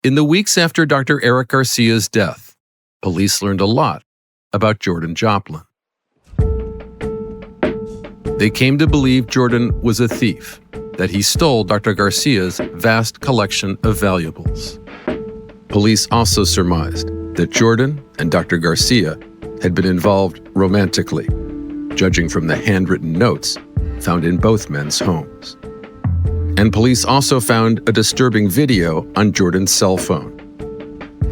In the weeks after Dr. Eric Garcia's death, police learned a lot about Jordan Joplin. They came to believe Jordan was a thief, that he stole Dr. Garcia's vast collection of valuables. Police also surmised that Jordan and Dr. Garcia had been involved romantically, judging from the handwritten notes found in both men's homes. And police also found a disturbing video on Jordan's cell phone.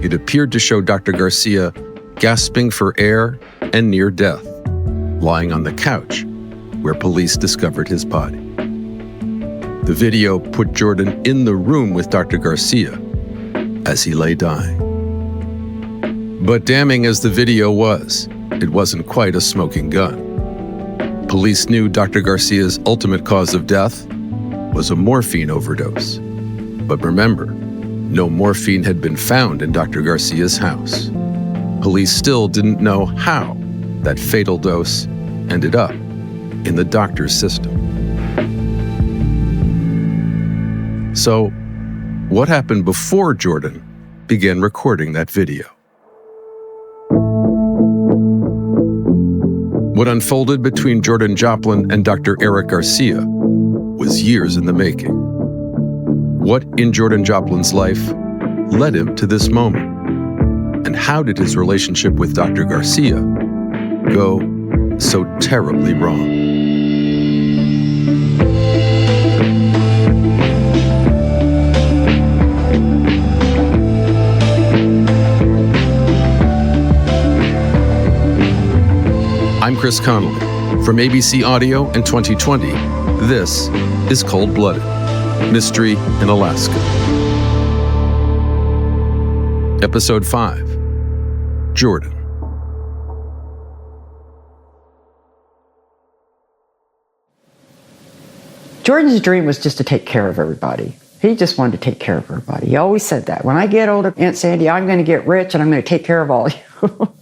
It appeared to show Dr. Garcia gasping for air and near death, lying on the couch where police discovered his body. The video put Jordan in the room with Dr. Garcia as he lay dying. But damning as the video was, it wasn't quite a smoking gun. Police knew Dr. Garcia's ultimate cause of death was a morphine overdose. But remember, no morphine had been found in Dr. Garcia's house. Police still didn't know how that fatal dose ended up in the doctor's system. So, what happened before Jordan began recording that video? What unfolded between Jordan Joplin and Dr. Eric Garcia was years in the making. What in Jordan Joplin's life led him to this moment? And how did his relationship with Dr. Garcia go so terribly wrong? I'm Chris Connolly. From ABC Audio in 2020, this is Cold Blooded: Mystery in Alaska. Episode 5, Jordan. Jordan's dream was just to take care of everybody. He just wanted to take care of everybody. He always said that. When I get older, Aunt Sandy, I'm going to get rich and I'm going to take care of all you.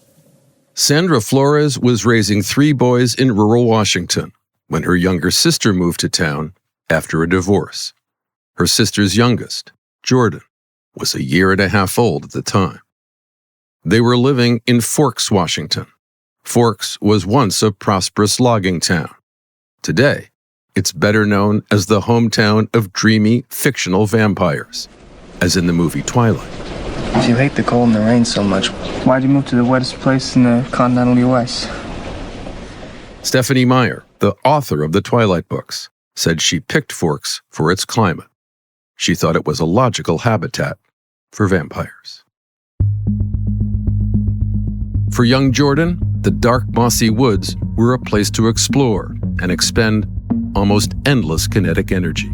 Sandra Flores was raising 3 boys in rural Washington when her younger sister moved to town after a divorce. Her sister's youngest, Jordan, was 1.5 years old at the time. They were living in Forks, Washington. Forks was once a prosperous logging town. Today, it's better known as the hometown of dreamy, fictional vampires, as in the movie Twilight. If you hate the cold and the rain so much, why'd you move to the wettest place in the continental U.S.? Stephenie Meyer, the author of the Twilight books, said she picked Forks for its climate. She thought it was a logical habitat for vampires. For young Jordan, the dark, mossy woods were a place to explore and expend almost endless kinetic energy.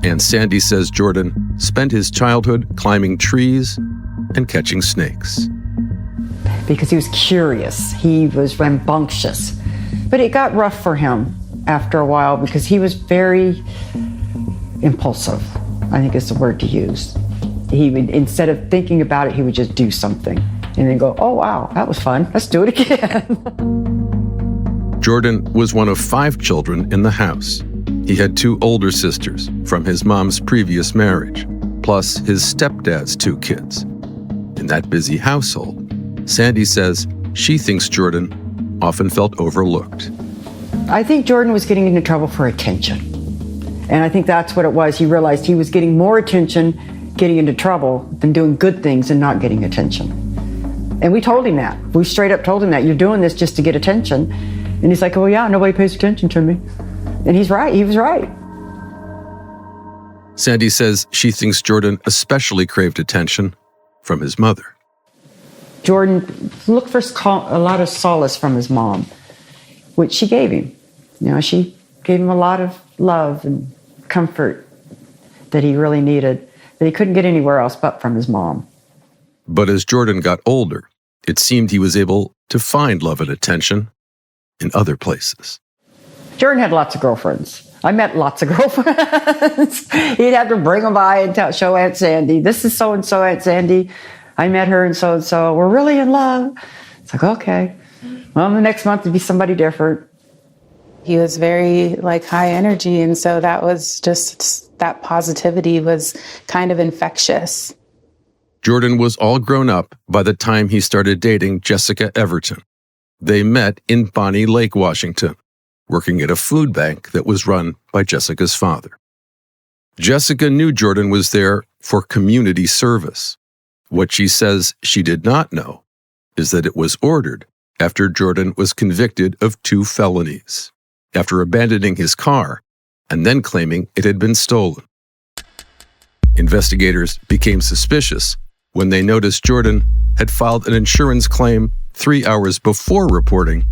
And Sandy says Jordan spent his childhood climbing trees and catching snakes. Because he was curious. He was rambunctious. But it got rough for him after a while because he was very impulsive, I think is the word to use. He would, instead of thinking about it, he would just do something and then go, oh, wow, that was fun. Let's do it again. Jordan was one of 5 children in the house. He had 2 older sisters from his mom's previous marriage, plus his stepdad's 2 kids. In that busy household, Sandy says she thinks Jordan often felt overlooked. I think Jordan was getting into trouble for attention. And I think that's what it was. He realized he was getting more attention getting into trouble than doing good things and not getting attention. And we told him that. We straight up told him that. You're doing this just to get attention. And he's like, oh yeah, nobody pays attention to me. And he's right. He was right. Sandy says she thinks Jordan especially craved attention from his mother. Jordan looked for a lot of solace from his mom, which she gave him. You know, she gave him a lot of love and comfort that he really needed, that he couldn't get anywhere else but from his mom. But as Jordan got older, it seemed he was able to find love and attention in other places. Jordan had lots of girlfriends. I met lots of girlfriends. He'd have to bring them by and show Aunt Sandy, this is so-and-so, Aunt Sandy. I met her and so-and-so. We're really in love. It's like, okay. Well, the next month it'd be somebody different. He was very high energy. And so that was just, that positivity was kind of infectious. Jordan was all grown up by the time he started dating Jessica Everton. They met in Bonnie Lake, Washington, working at a food bank that was run by Jessica's father. Jessica knew Jordan was there for community service. What she says she did not know is that it was ordered after Jordan was convicted of 2 felonies, after abandoning his car and then claiming it had been stolen. Investigators became suspicious when they noticed Jordan had filed an insurance claim 3 hours before reporting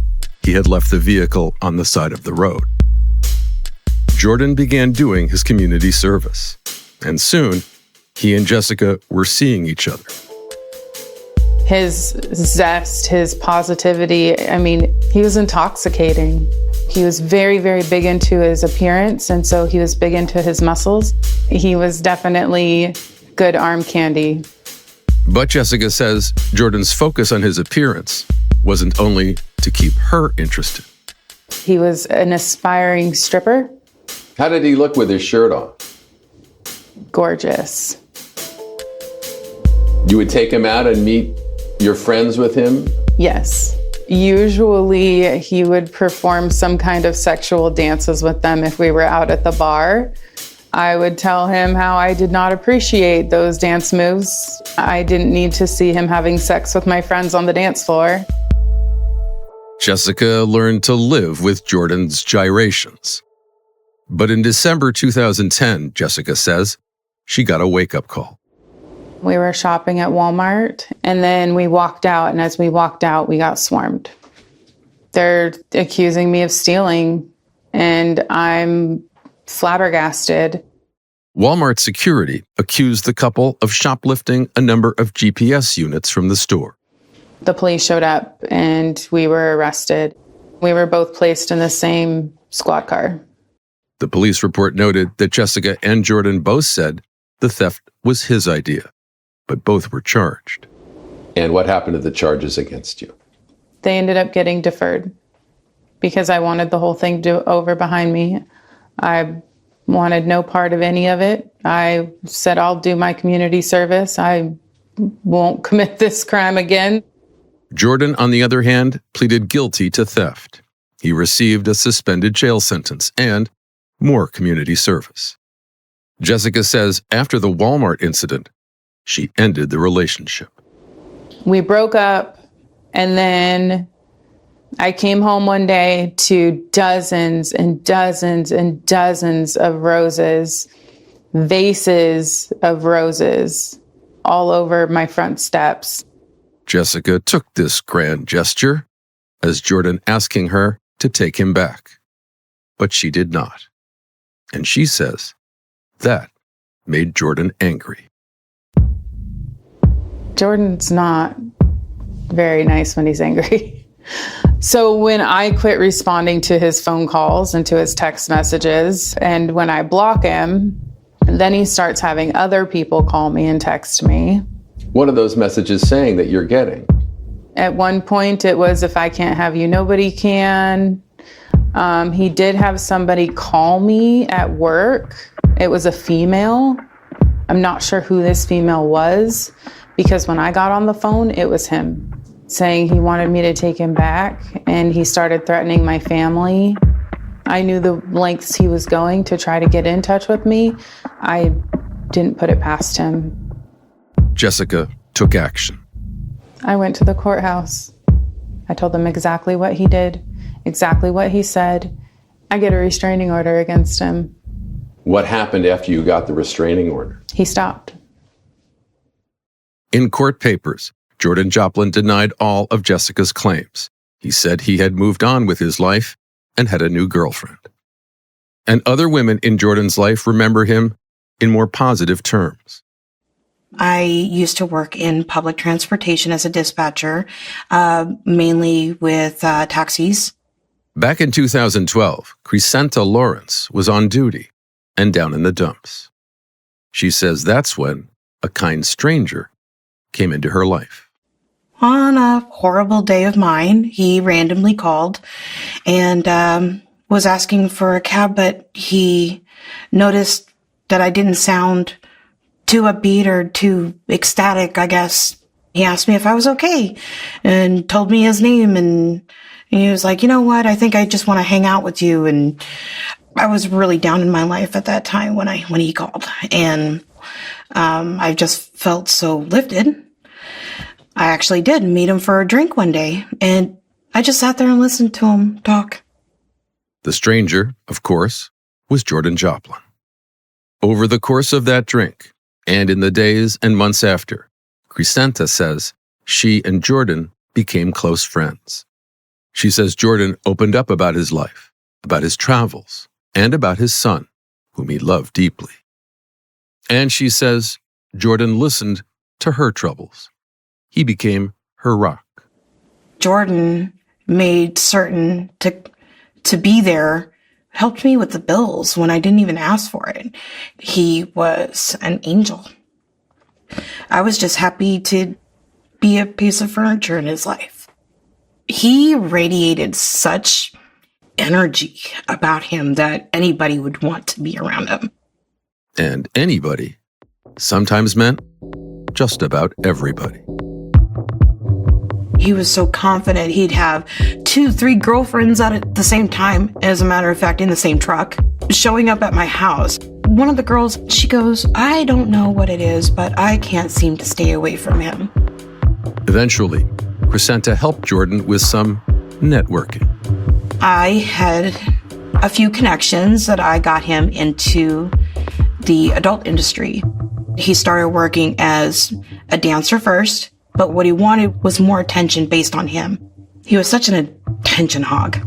he had left the vehicle on the side of the road. Jordan began doing his community service, and soon he and Jessica were seeing each other. His zest, his positivity, he was intoxicating. He was very, very big into his appearance, and so he was big into his muscles. He was definitely good arm candy. But Jessica says Jordan's focus on his appearance wasn't only to keep her interested. He was an aspiring stripper. How did he look with his shirt on? Gorgeous. You would take him out and meet your friends with him? Yes. Usually he would perform some kind of sexual dances with them if we were out at the bar. I would tell him how I did not appreciate those dance moves. I didn't need to see him having sex with my friends on the dance floor. Jessica learned to live with Jordan's gyrations. But in December 2010, Jessica says, she got a wake-up call. We were shopping at Walmart, and then we walked out, and as we walked out, we got swarmed. They're accusing me of stealing, and I'm flabbergasted. Walmart security accused the couple of shoplifting a number of GPS units from the store. The police showed up, and we were arrested. We were both placed in the same squad car. The police report noted that Jessica and Jordan both said the theft was his idea, but both were charged. And what happened to the charges against you? They ended up getting deferred because I wanted the whole thing over behind me. I wanted no part of any of it. I said, I'll do my community service. I won't commit this crime again. Jordan, on the other hand, pleaded guilty to theft. He received a suspended jail sentence and more community service. Jessica says after the Walmart incident, she ended the relationship. We broke up, and then I came home one day to dozens and dozens and dozens of roses, vases of roses all over my front steps. Jessica took this grand gesture as Jordan asking her to take him back, but she did not. And she says that made Jordan angry. Jordan's not very nice when he's angry. So when I quit responding to his phone calls and to his text messages, and when I block him, then he starts having other people call me and text me. What are those messages saying that you're getting? At one point it was, if I can't have you, nobody can. He did have somebody call me at work. It was a female. I'm not sure who this female was, because when I got on the phone, it was him saying he wanted me to take him back, and he started threatening my family. I knew the lengths he was going to try to get in touch with me. I didn't put it past him. Jessica took action. I went to the courthouse. I told them exactly what he did, exactly what he said. I get a restraining order against him. What happened after you got the restraining order? He stopped. In court papers, Jordan Joplin denied all of Jessica's claims. He said he had moved on with his life and had a new girlfriend. And other women in Jordan's life remember him in more positive terms. I used to work in public transportation as a dispatcher, mainly with taxis. Back in 2012, Crescenta Lawrence was on duty and down in the dumps. She says that's when a kind stranger came into her life. On a horrible day of mine, he randomly called and was asking for a cab, but he noticed that I didn't sound too upbeat or too ecstatic, I guess. He asked me if I was okay and told me his name. And he was like, you know what? I think I just want to hang out with you. And I was really down in my life at that time when he called. And I just felt so lifted. I actually did meet him for a drink one day. And I just sat there and listened to him talk. The stranger, of course, was Jordan Joplin. Over the course of that drink, and in the days and months after, Crescenta says she and Jordan became close friends. She says Jordan opened up about his life, about his travels, and about his son, whom he loved deeply. And she says Jordan listened to her troubles. He became her rock. Jordan made certain to be there, helped me with the bills when I didn't even ask for it. He was an angel. I was just happy to be a piece of furniture in his life. He radiated such energy about him that anybody would want to be around him. And anybody sometimes meant just about everybody. He was so confident he'd have 2-3 girlfriends out at the same time, as a matter of fact, in the same truck, showing up at my house. One of the girls, she goes, I don't know what it is, but I can't seem to stay away from him. Eventually, Crescenta helped Jordan with some networking. I had a few connections that I got him into the adult industry. He started working as a dancer first, but what he wanted was more attention based on him. He was such an attention hog.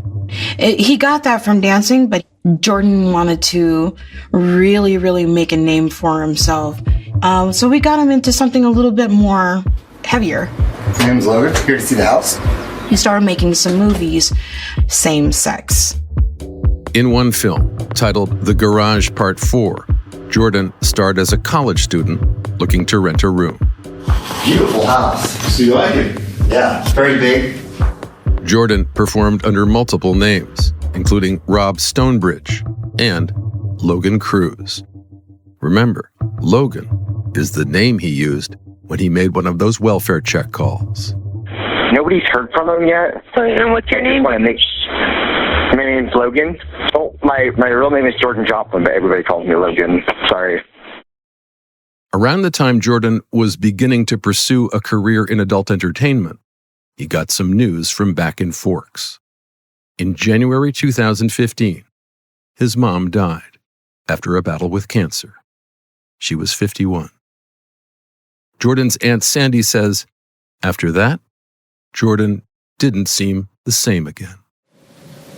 He got that from dancing, but Jordan wanted to really, really make a name for himself. So we got him into something a little bit more heavier. My name's Logan. Here to see the house. He started making some movies, same sex. In one film, titled The Garage Part 4, Jordan starred as a college student looking to rent a room. Beautiful house. So you like it? Yeah, it's very big. Jordan performed under multiple names, including Rob Stonebridge and Logan Cruz. Remember, Logan is the name he used when he made one of those welfare check calls. Nobody's heard from him yet. And what's your name? My name's Logan. Oh, my real name is Jordan Joplin, but everybody calls me Logan. Sorry. Around the time Jordan was beginning to pursue a career in adult entertainment, he got some news from back in Forks. In January 2015, his mom died after a battle with cancer. She was 51. Jordan's Aunt Sandy says, after that, Jordan didn't seem the same again.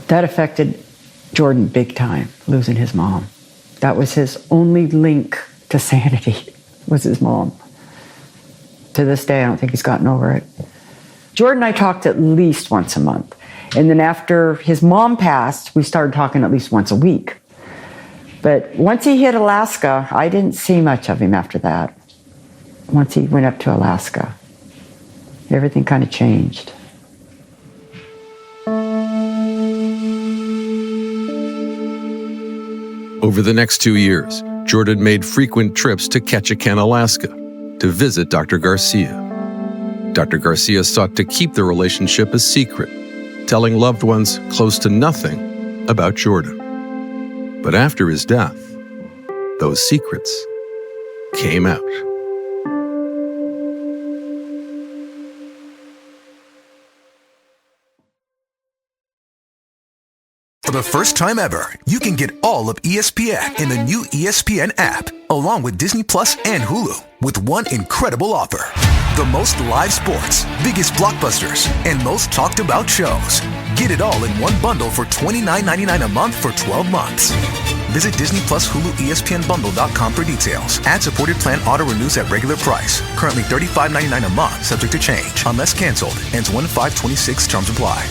That affected Jordan big time, losing his mom. That was his only link to sanity, was his mom. To this day, I don't think he's gotten over it. Jordan and I talked at least once a month. And then after his mom passed, we started talking at least once a week. But once he hit Alaska, I didn't see much of him after that. Once he went up to Alaska, everything kind of changed. Over the next 2 years, Jordan made frequent trips to Ketchikan, Alaska, to visit Dr. Garcia. Dr. Garcia sought to keep the relationship a secret, telling loved ones close to nothing about Jordan. But after his death, those secrets came out. For the first time ever, you can get all of ESPN in the new ESPN app, along with Disney Plus and Hulu, with one incredible offer. The most live sports, biggest blockbusters, and most talked about shows. Get it all in one bundle for $29.99 a month for 12 months. Visit Disney Plus Hulu ESPNBundle.com for details. Ad-supported plan auto renews at regular price. Currently $35.99 a month, subject to change. Unless canceled. Ends 1/5/26. Terms apply.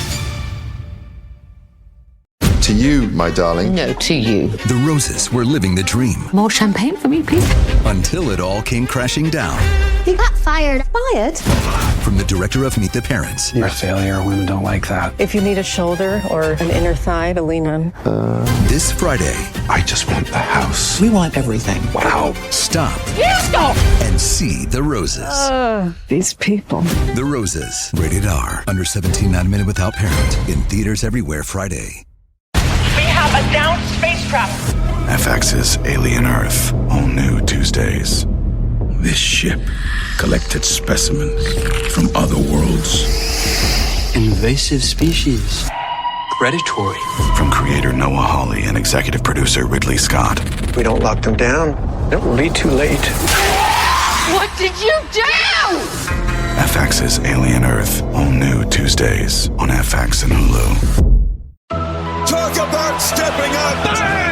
To you, my darling. No, to you. The Roses were living the dream. More champagne for me, please. Until it all came crashing down. He got fired. Fired? from the director of Meet the Parents. You're a failure. Women don't like that. If you need a shoulder or an inner thigh to lean on. This Friday, I just want the house. We want everything. Wow. stop Stop! and see The Roses. These people. The Roses. Rated R. Under 17, not admitted without parent. In theaters everywhere Friday. We have a downed spacecraft. FX's Alien Earth. All new Tuesdays. This ship collected specimens from other worlds. Invasive species. Predatory. From creator Noah Hawley and executive producer Ridley Scott. If we don't lock them down, it will be too late. What did you do? FX's Alien Earth. All new Tuesdays on FX and Hulu. Talk about stepping up.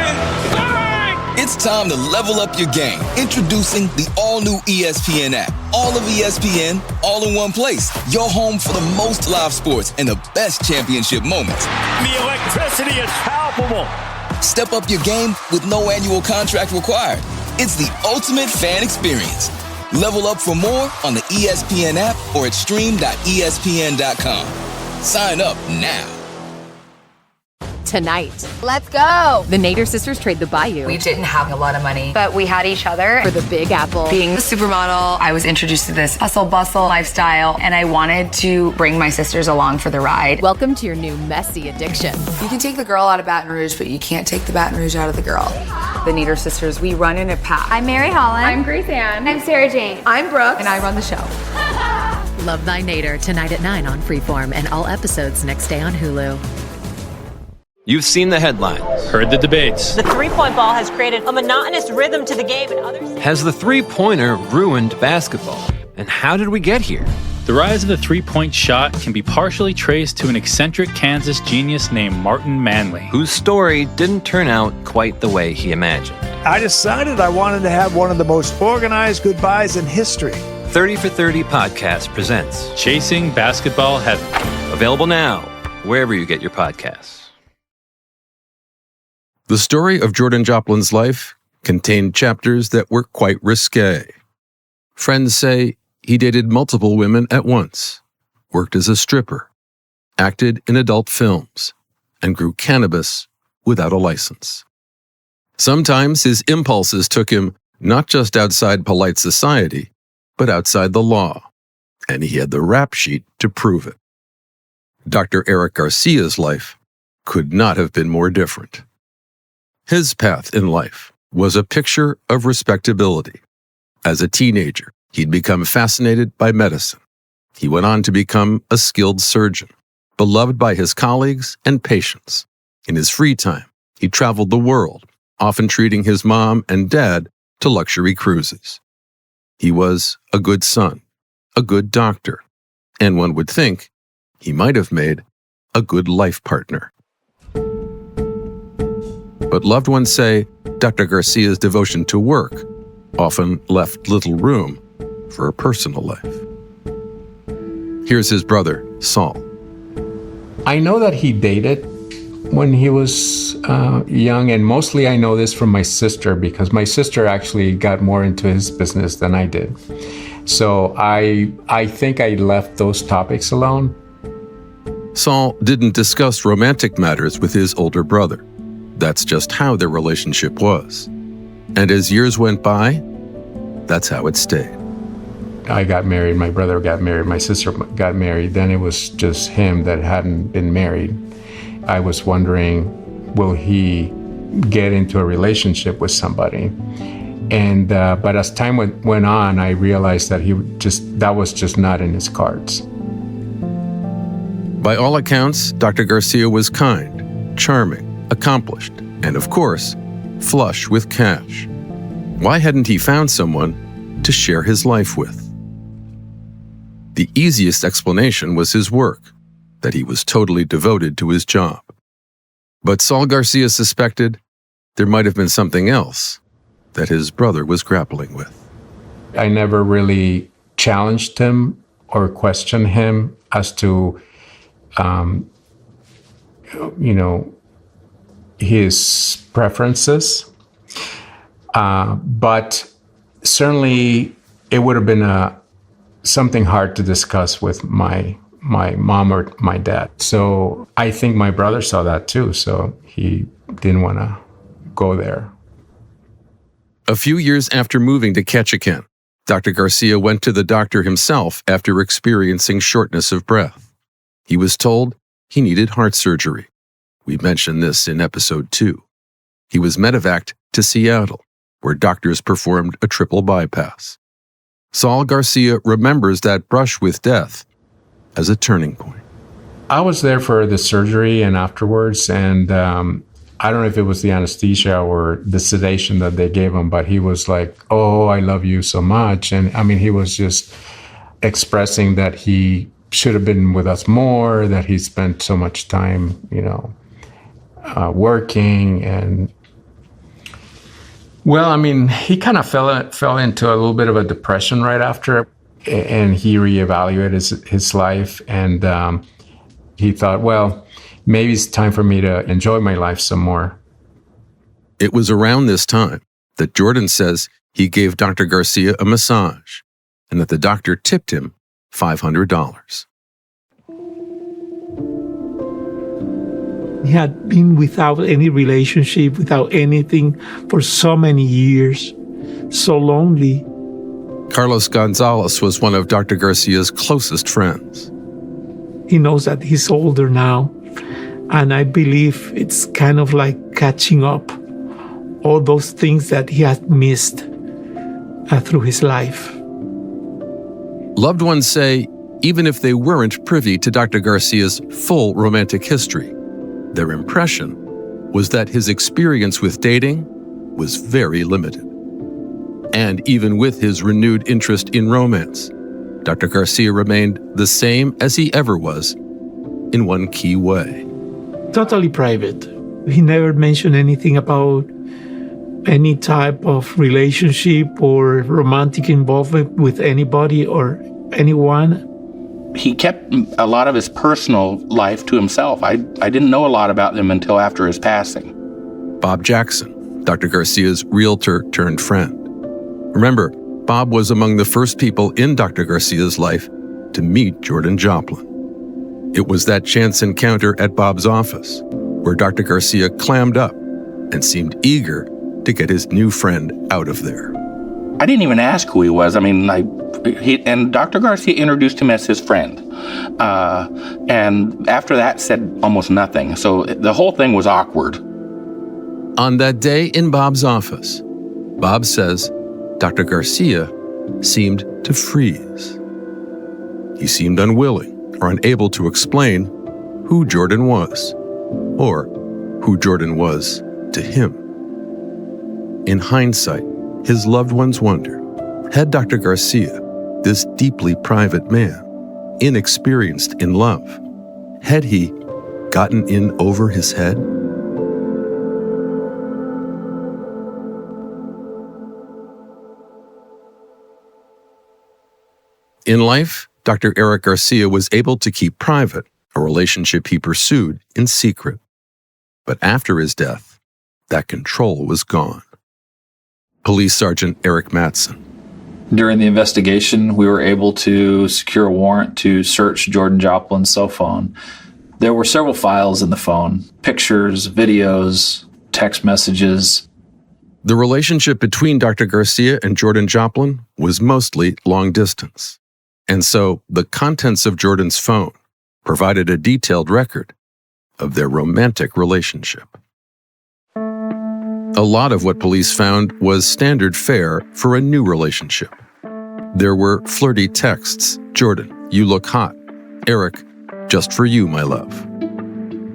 It's time to level up your game. Introducing the all-new ESPN app. All of ESPN, all in one place. Your home for the most live sports and the best championship moments. The electricity is palpable. Step up your game with no annual contract required. It's the ultimate fan experience. Level up for more on the ESPN app or at stream.espn.com. Sign up now. Tonight. Let's go. The Nader sisters trade the Bayou. We didn't have a lot of money, but we had each other. For the Big Apple. Being the supermodel, I was introduced to this hustle bustle lifestyle, and I wanted to bring my sisters along for the ride. Welcome to your new messy addiction. You can take the girl out of Baton Rouge, but you can't take the Baton Rouge out of the girl. The Nader sisters, we run in a pack. I'm Mary Holland. I'm Grace Ann. I'm Sarah Jane. I'm Brooke. And I run the show. Love Thy Nader, tonight at 9 on Freeform, and all episodes next day on Hulu. You've seen the headlines, heard the debates. The three-point ball has created a monotonous rhythm to the game, and others. Has the three-pointer ruined basketball? And how did we get here? The rise of the three-point shot can be partially traced to an eccentric Kansas genius named Martin Manley, whose story didn't turn out quite the way he imagined. I decided I wanted to have one of the most organized goodbyes in history. 30 for 30 podcast presents Chasing Basketball Heaven. Available now, wherever you get your podcasts. The story of Jordan Joplin's life contained chapters that were quite risque. Friends say he dated multiple women at once, worked as a stripper, acted in adult films, and grew cannabis without a license. Sometimes his impulses took him not just outside polite society, but outside the law, and he had the rap sheet to prove it. Dr. Eric Garcia's life could not have been more different. His path in life was a picture of respectability. As a teenager, he'd become fascinated by medicine. He went on to become a skilled surgeon, beloved by his colleagues and patients. In his free time, he traveled the world, often treating his mom and dad to luxury cruises. He was a good son, a good doctor, and one would think he might have made a good life partner. But loved ones say Dr. Garcia's devotion to work often left little room for a personal life. Here's his brother, Saul. I know that he dated when he was young, and mostly I know this from my sister because my sister actually got more into his business than I did. So I think I left those topics alone. Saul didn't discuss romantic matters with his older brother. That's just how their relationship was. And as years went by, that's how it stayed. I got married, my brother got married, my sister got married. Then it was just him that hadn't been married. I was wondering, will he get into a relationship with somebody? And but as time went on, I realized that that was just not in his cards. By all accounts, Dr. Garcia was kind, charming, accomplished, and of course, flush with cash. Why hadn't he found someone to share his life with? The easiest explanation was his work, that he was totally devoted to his job. But Saul Garcia suspected there might have been something else that his brother was grappling with. I never really challenged him or questioned him as to, his preferences. But certainly it would have been something hard to discuss with my mom or my dad. So I think my brother saw that too, so he didn't want to go there. A few years after moving to Ketchikan, Dr. Garcia went to the doctor himself after experiencing shortness of breath. He was told he needed heart surgery. We mentioned this in episode 2. He was medevaced to Seattle, where doctors performed a triple bypass. Saul Garcia remembers that brush with death as a turning point. I was there for the surgery and afterwards, and I don't know if it was the anesthesia or the sedation that they gave him, but he was like, "Oh, I love you so much." And I mean, he was just expressing that he should have been with us more, that he spent so much time, working. And well, I mean, he kind of fell into a little bit of a depression right after, and he reevaluated his life, and he thought, well, maybe it's time for me to enjoy my life some more. It was around this time that Jordan says he gave Dr. Garcia a massage and that the doctor tipped him $500. He had been without any relationship, without anything for so many years, so lonely. Carlos Gonzalez was one of Dr. Garcia's closest friends. He knows that he's older now, and I believe it's kind of like catching up all those things that he has missed through his life. Loved ones say, even if they weren't privy to Dr. Garcia's full romantic history, their impression was that his experience with dating was very limited. And even with his renewed interest in romance, Dr. Garcia remained the same as he ever was in one key way. Totally private. He never mentioned anything about any type of relationship or romantic involvement with anybody or anyone. He kept a lot of his personal life to himself. I didn't know a lot about him until after his passing. Bob Jackson, Dr. Garcia's realtor turned friend. Remember, Bob was among the first people in Dr. Garcia's life to meet Jordan Joplin. It was that chance encounter at Bob's office where Dr. Garcia clammed up and seemed eager to get his new friend out of there. I didn't even ask who he was. I mean, and Dr. Garcia introduced him as his friend. And after that said almost nothing. So the whole thing was awkward. On that day in Bob's office, Bob says Dr. Garcia seemed to freeze. He seemed unwilling or unable to explain who Jordan was, or who Jordan was to him. In hindsight, his loved ones wondered, had Dr. Garcia, this deeply private man, inexperienced in love, had he gotten in over his head? In life, Dr. Eric Garcia was able to keep private a relationship he pursued in secret. But after his death, that control was gone. Police Sergeant Eric Matson. During the investigation, we were able to secure a warrant to search Jordan Joplin's cell phone. There were several files in the phone, pictures, videos, text messages. The relationship between Dr. Garcia and Jordan Joplin was mostly long distance. And so the contents of Jordan's phone provided a detailed record of their romantic relationship. A lot of what police found was standard fare for a new relationship. There were flirty texts. Jordan, you look hot. Eric, just for you, my love.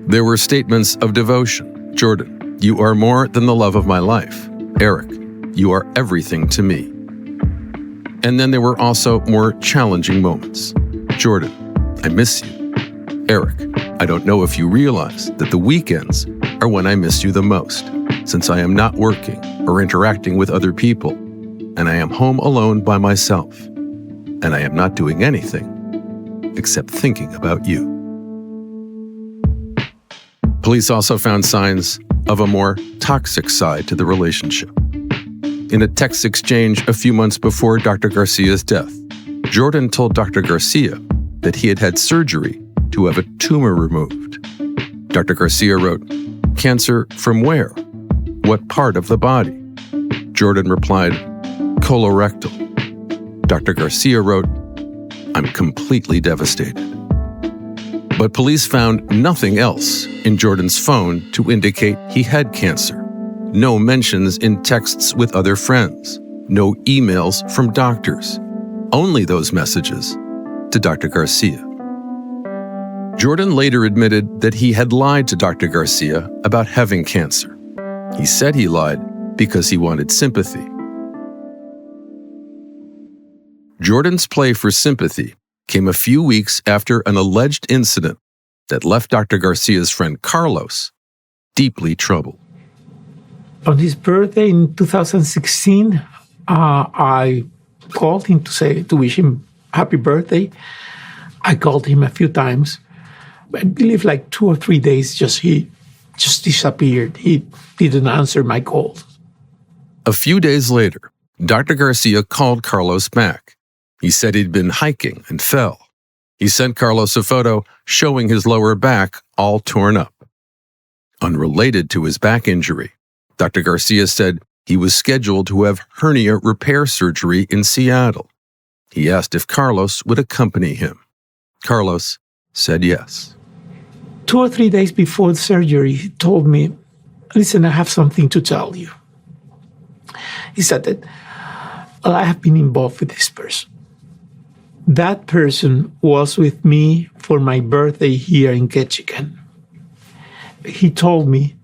There were statements of devotion. Jordan, you are more than the love of my life. Eric, you are everything to me. And then there were also more challenging moments. Jordan, I miss you. Eric, I don't know if you realize that the weekends are when I miss you the most, since I am not working or interacting with other people, and I am home alone by myself, and I am not doing anything except thinking about you. Police also found signs of a more toxic side to the relationship. In a text exchange a few months before Dr. Garcia's death, Jordan told Dr. Garcia that he had had surgery to have a tumor removed. Dr. Garcia wrote, "Cancer from where? What part of the body?" Jordan replied, "Colorectal." Dr. Garcia wrote, "I'm completely devastated." But police found nothing else in Jordan's phone to indicate he had cancer. No mentions in texts with other friends. No emails from doctors. Only those messages to Dr. Garcia. Jordan later admitted that he had lied to Dr. Garcia about having cancer. He said he lied because he wanted sympathy. Jordan's play for sympathy came a few weeks after an alleged incident that left Dr. Garcia's friend Carlos deeply troubled. On his birthday in 2016, I called him to wish him happy birthday. I called him a few times. I believe like 2 or 3 days, he just disappeared. He didn't answer my calls. A few days later, Dr. Garcia called Carlos back. He said he'd been hiking and fell. He sent Carlos a photo showing his lower back all torn up. Unrelated to his back injury, Dr. Garcia said he was scheduled to have hernia repair surgery in Seattle. He asked if Carlos would accompany him. Carlos said yes. 2 or 3 days before the surgery, he told me, "Listen, I have something to tell you." He said that, "Well, I have been involved with this person. That person was with me for my birthday here in Ketchikan. He told me,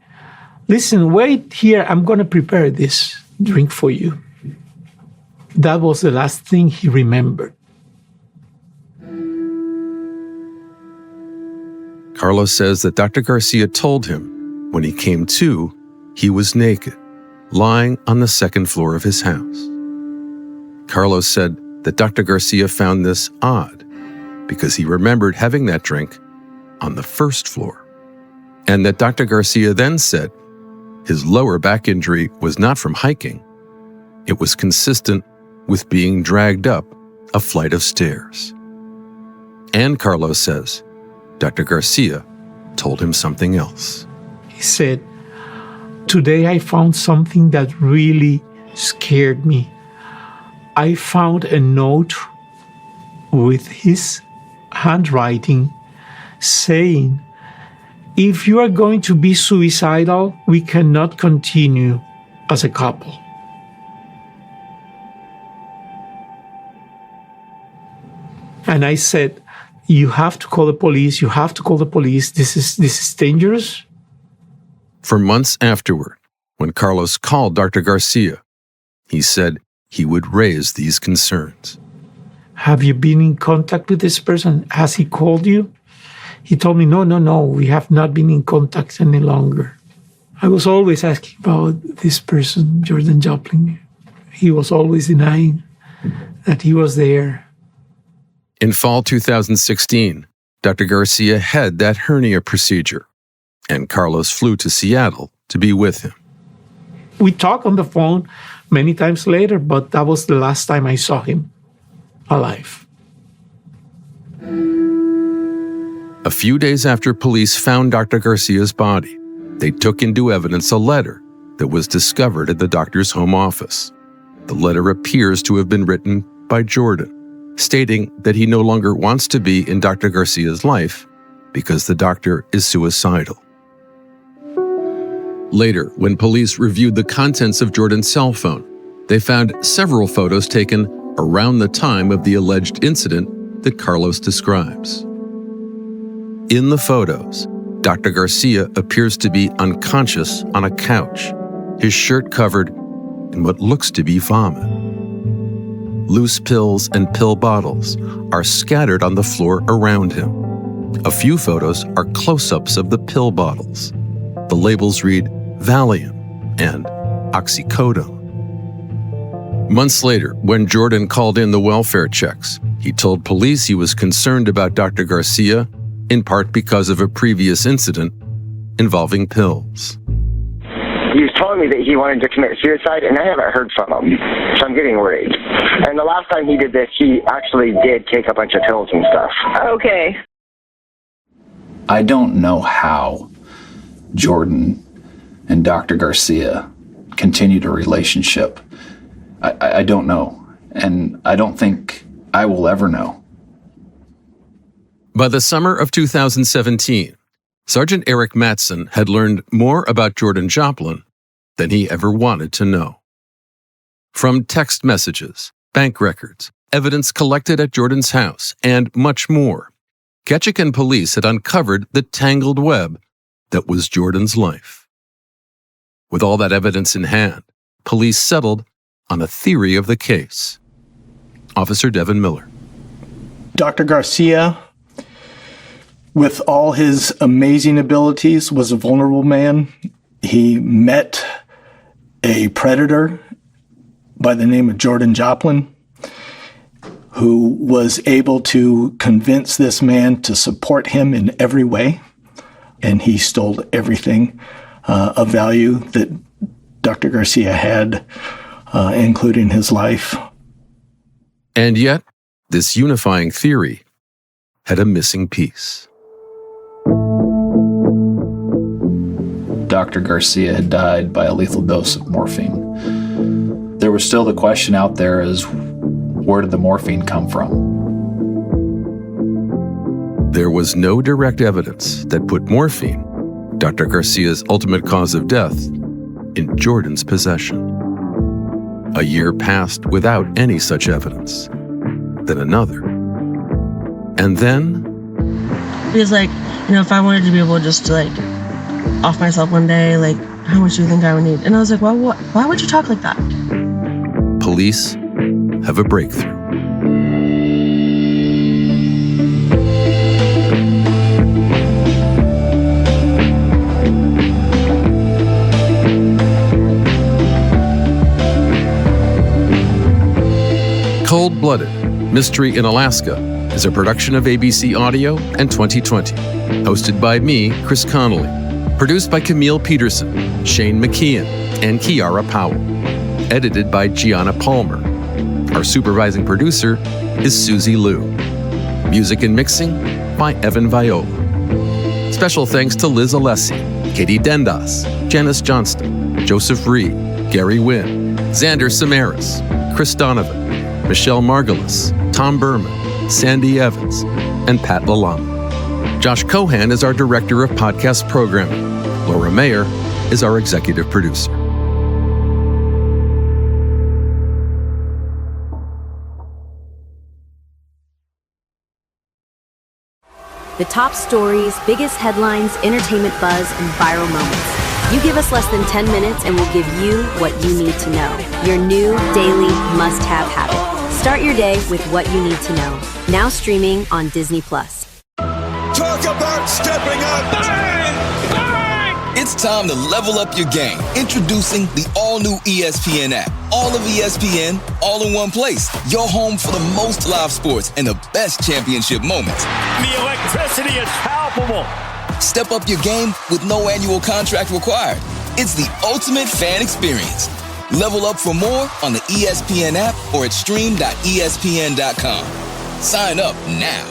'Listen, wait here, I'm going to prepare this drink for you.' That was the last thing he remembered." Carlos says that Dr. Garcia told him when he came to, he was naked, lying on the second floor of his house. Carlos said that Dr. Garcia found this odd because he remembered having that drink on the first floor, and that Dr. Garcia then said his lower back injury was not from hiking. It was consistent with being dragged up a flight of stairs. And Carlos says Dr. Garcia told him something else. He said, "Today I found something that really scared me. I found a note with his handwriting saying, 'If you are going to be suicidal, we cannot continue as a couple.'" And I said, "You have to call the police. You have to call the police. This is dangerous." For months afterward, when Carlos called Dr. Garcia, he said he would raise these concerns. "Have you been in contact with this person? Has he called you?" He told me, no, we have not been in contact any longer. I was always asking about this person, Jordan Joplin. He was always denying that he was there. In fall 2016, Dr. Garcia had that hernia procedure, and Carlos flew to Seattle to be with him. We talked on the phone many times later, but that was the last time I saw him alive. A few days after police found Dr. Garcia's body, they took into evidence a letter that was discovered at the doctor's home office. The letter appears to have been written by Jordan, stating that he no longer wants to be in Dr. Garcia's life because the doctor is suicidal. Later, when police reviewed the contents of Jordan's cell phone, they found several photos taken around the time of the alleged incident that Carlos describes. In the photos, Dr. Garcia appears to be unconscious on a couch, his shirt covered in what looks to be vomit. Loose pills and pill bottles are scattered on the floor around him. A few photos are close-ups of the pill bottles. The labels read Valium and Oxycodone. Months later, when Jordan called in the welfare checks, he told police he was concerned about Dr. Garcia, in part because of a previous incident involving pills. he's telling me that he wanted to commit suicide, and I haven't heard from him, so I'm getting worried. And the last time he did this, he actually did take a bunch of pills and stuff. Okay. I don't know how Jordan and Dr. Garcia continued a relationship. I don't know, and I don't think I will ever know. By the summer of 2017, Sergeant Eric Mattson had learned more about Jordan Joplin than he ever wanted to know. From text messages, bank records, evidence collected at Jordan's house, and much more, Ketchikan police had uncovered the tangled web that was Jordan's life. With all that evidence in hand, police settled on a theory of the case. Officer Devin Miller. Dr. Garcia, with all his amazing abilities, was a vulnerable man. He met a predator by the name of Jordan Joplin, who was able to convince this man to support him in every way. And he stole everything of value that Dr. Garcia had, including his life. And yet, this unifying theory had a missing piece. Dr. Garcia had died by a lethal dose of morphine. There was still the question out there as where did the morphine come from? There was no direct evidence that put morphine, Dr. Garcia's ultimate cause of death, in Jordan's possession. A year passed without any such evidence. Then another. And then... He was like, if I wanted to be able just to, off myself one day, how much do you think I would need? And I was like, well, why would you talk like that? Police have a breakthrough. Cold-Blooded, Mystery in Alaska is a production of ABC Audio and 2020. Hosted by me, Chris Connolly. Produced by Camille Peterson, Shane McKeon, and Kiara Powell. Edited by Gianna Palmer. Our supervising producer is Susie Liu. Music and mixing by Evan Viola. Special thanks to Liz Alessi, Katie Dendas, Janice Johnston, Joseph Reed, Gary Wynn, Xander Samaras, Chris Donovan, Michelle Margulis, Tom Berman, Sandy Evans, and Pat Lalama. Josh Cohan is our director of podcast programming. Laura Mayer is our executive producer. The top stories, biggest headlines, entertainment buzz, and viral moments. You give us less than 10 minutes and we'll give you what you need to know. Your new daily must-have habit. Start your day with what you need to know. Now streaming on Disney+. Talk about stepping up. Bang! Bang! It's time to level up your game. Introducing the all-new ESPN app. All of ESPN, all in one place. Your home for the most live sports and the best championship moments. The electricity is palpable. Step up your game with no annual contract required. It's the ultimate fan experience. Level up for more on the ESPN app or at stream.espn.com. Sign up now.